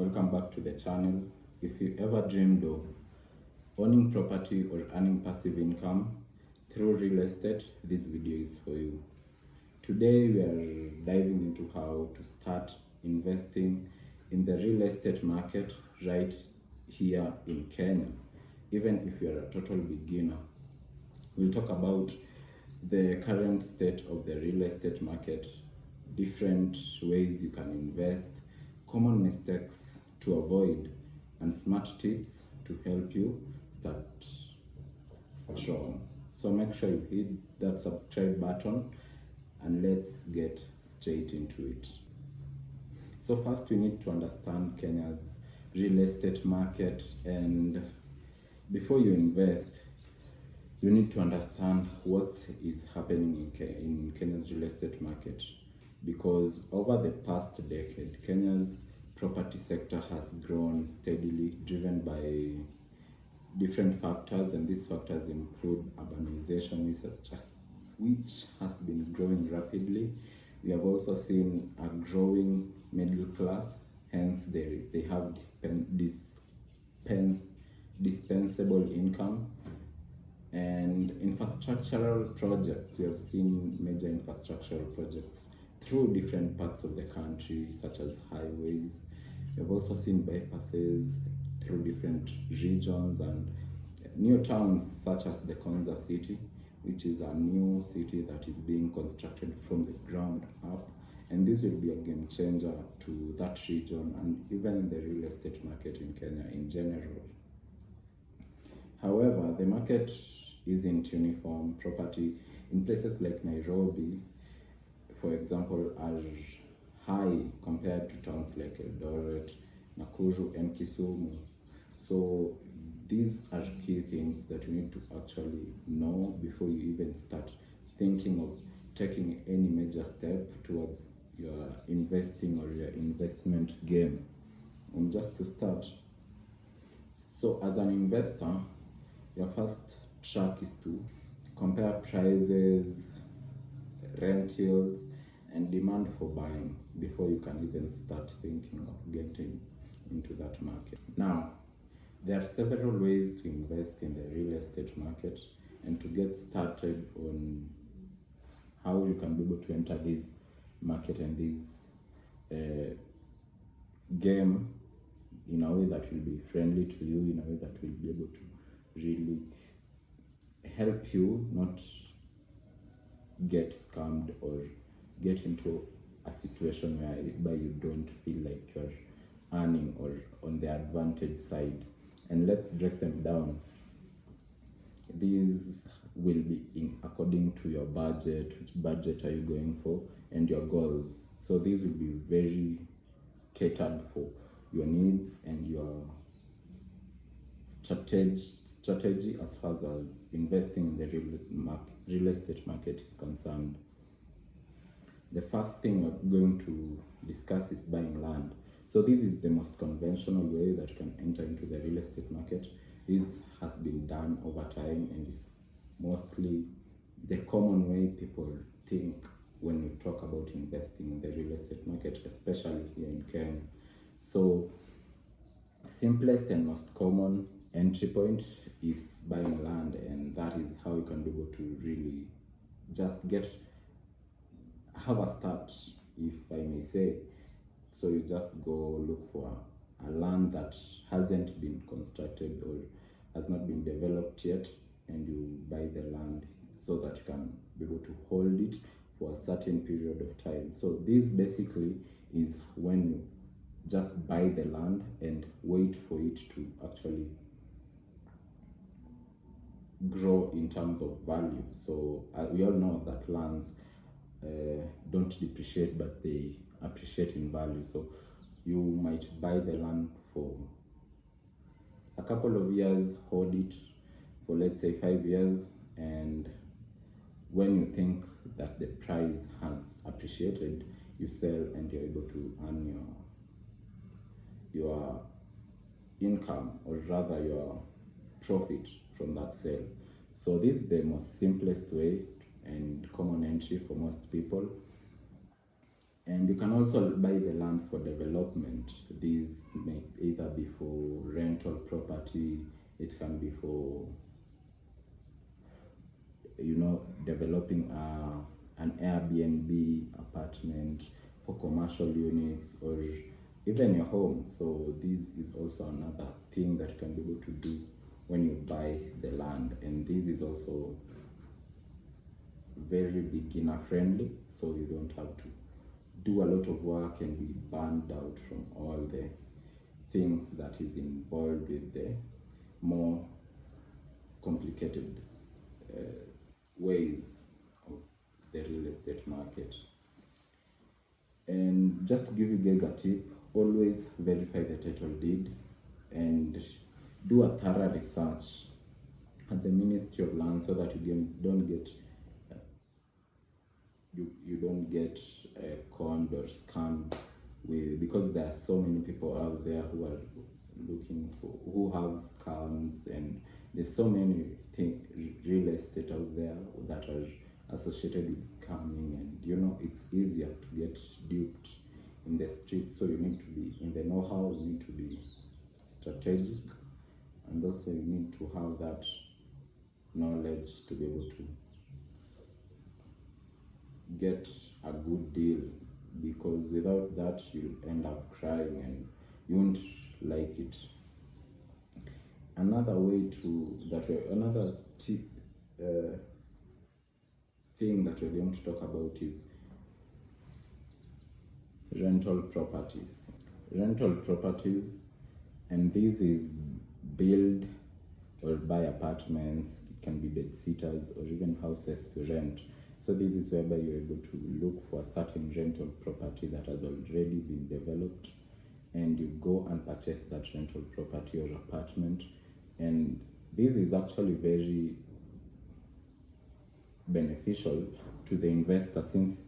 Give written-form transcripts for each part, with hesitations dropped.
welcome back to the channel. If you ever dreamed of owning property or earning passive income through real estate, this video is for you. Today we are diving into how to start investing in the real estate market right here in Kenya, even if you're a total beginner. We'll talk about the current state of the real estate market, different ways you can invest, common mistakes to avoid, and smart tips to help you start strong. So make sure you hit that subscribe button and let's get straight into it. So first we need to understand Kenya's real estate market, and before you invest, you need to understand what is happening in Kenya's real estate market, because over the past decade, Kenya's property sector has grown steadily, driven by different factors, and these factors include urbanization, which has been growing rapidly. We have also seen a growing middle class, hence they have dispensable income. And infrastructural projects, we have seen major infrastructural projects through different parts of the country, such as highways. We have also seen bypasses through different regions and new towns such as the Konza city, which is a new city that is being constructed from the ground up. And this will be a game changer to that region and even the real estate market in Kenya in general. However, the market isn't uniform. Property in places like Nairobi, for example, are high compared to towns like Eldoret, Nakuru, and Kisumu. So these are key things that you need to actually know before you even start thinking of taking any major step towards your investing or your investment game. And just to start, so as an investor, your first track is to compare prices, rent yields, and demand for buying before you can even start thinking of getting into that market. Now, there are several ways to invest in the real estate market, and to get started on how you can be able to enter this market and this game in a way that will be friendly to you, in a way that will be able to really help you not get scammed or get into a situation where you don't feel like you're earning or on the advantage side. And let's break them down. These will be according to your budget, which budget are you going for, and your goals. So these will be very catered for your needs and your strategy as far as investing in the real estate market is concerned. The first thing we're going to discuss is buying land. So this is the most conventional way that you can enter into the real estate market. This has been done over time and is mostly the common way people think when we talk about investing in the real estate market, especially here in Kenya. So simplest and most common entry point is buying land, and that is how you can be able to really just have a start, if I may say. So you just go look for a land that hasn't been constructed or has not been developed yet, and you buy the land so that you can be able to hold it for a certain period of time. So this basically is when you just buy the land and wait for it to actually grow in terms of value. So we all know that lands don't depreciate, but they appreciate in value. So you might buy the land for a couple of years, hold it for let's say 5 years, and when you think that the price has appreciated, you sell and you're able to earn your income, or rather your profit from that sale. So this is the most simplest way and common entry for most people. And you can also buy the land for development. These may either be for rental property, it can be for, you know, developing an Airbnb apartment for commercial units, or even your home. So this is also another thing that you can be able to do when you buy the land, and this is also very beginner friendly, so you don't have to do a lot of work and be burned out from all the things that is involved with the more complicated ways of the real estate market. And just to give you guys a tip, always verify the title deed and do a thorough research at the Ministry of Land, so that you don't get conned or scammed with, because there are so many people out there who are who have scams, and there's so many real estate out there that are associated with scamming, and you know, it's easier to get duped in the streets. So you need to be in the know-how, you need to be strategic, and also you need to have that knowledge to be able to get a good deal, because without that you'll end up crying and you won't like it. Another thing that we're going to talk about is rental properties. Rental properties, and this is build or buy apartments, it can be bed sitters or even houses to rent. So this is whereby you're able to look for a certain rental property that has already been developed, and you go and purchase that rental property or apartment. And this is actually very beneficial to the investor, since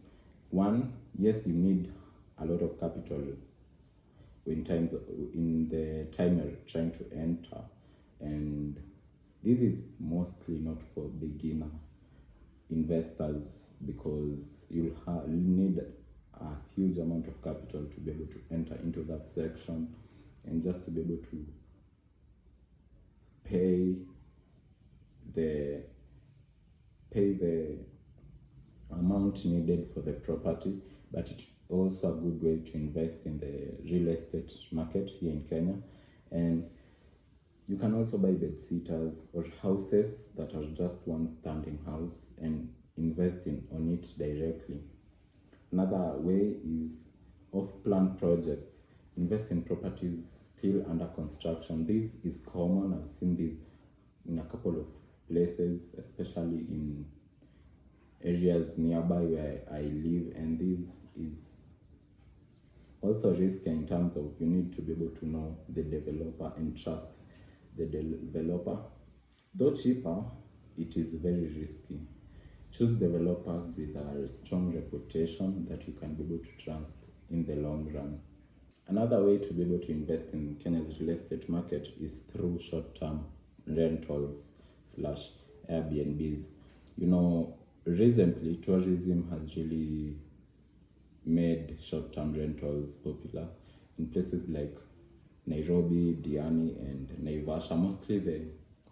one, yes, you need a lot of capital in the time you're trying to enter, and this is mostly not for beginner investors, because you'll need a huge amount of capital to be able to enter into that section, and just to be able to pay the amount needed for the property. But it's also a good way to invest in the real estate market here in Kenya. And you can also buy bed sitters or houses that are just one standing house and invest on it directly. Another way is off-plan projects. Invest in properties still under construction. This is common. I've seen this in a couple of places, especially in areas nearby where I live, and this is also risky in terms of you need to be able to know the developer and trust the developer. Though cheaper, it is very risky. Choose developers with a strong reputation that you can be able to trust in the long run. Another way to be able to invest in Kenya's real estate market is through short-term rentals / Airbnbs. You know, recently tourism has really made short-term rentals popular in places like Nairobi, Diani, and Naivasha, mostly the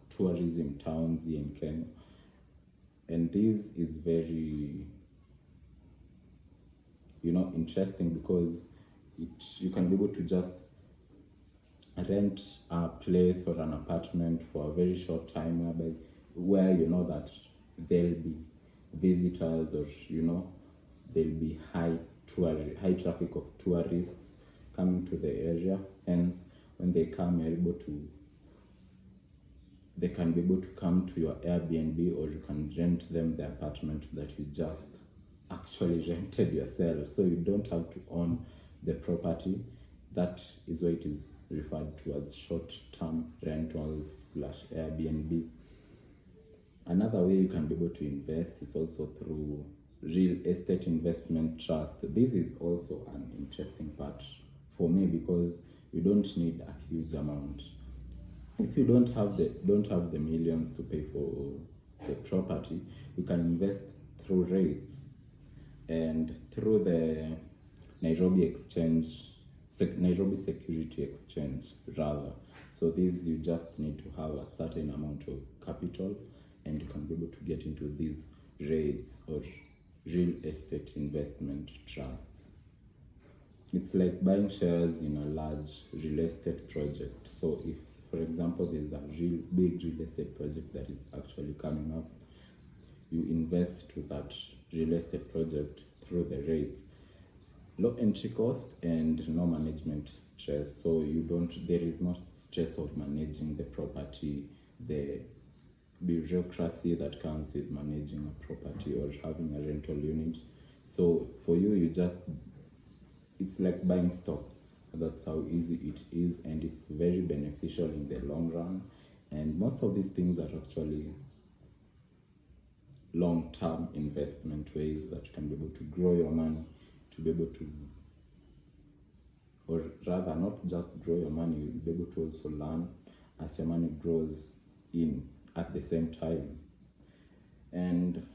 tourism towns here in Kenya. And this is very, interesting, because you can be able to just rent a place or an apartment for a very short time, where you know that there'll be visitors, or there'll be high traffic of tourists coming to the area. Hence, when they come, they can be able to come to your Airbnb, or you can rent them the apartment that you just actually rented yourself. So you don't have to own the property. That is why it is referred to as short-term rentals / Airbnb. Another way you can be able to invest is also through real estate investment trust. This is also an interesting part for me, because you don't need a huge amount. If you don't have the millions to pay for the property, you can invest through REITs and through the Nairobi Exchange Nairobi Security Exchange rather. So these, you just need to have a certain amount of capital and you can be able to get into these REITs or real estate investment trusts. It's like buying shares in a large real estate project. So if, for example, there's a real big real estate project that is actually coming up, you invest to that real estate project through the REITs. Low entry cost and no management stress. So there is no stress of managing the property, the bureaucracy that comes with managing a property or having a rental unit. So for you, it's like buying stocks. That's how easy it is, and it's very beneficial in the long run. And most of these things are actually long-term investment ways that you can be able to grow your money, to be able to, or rather not just grow your money, you'll be able to also learn as your money grows in at the same time. And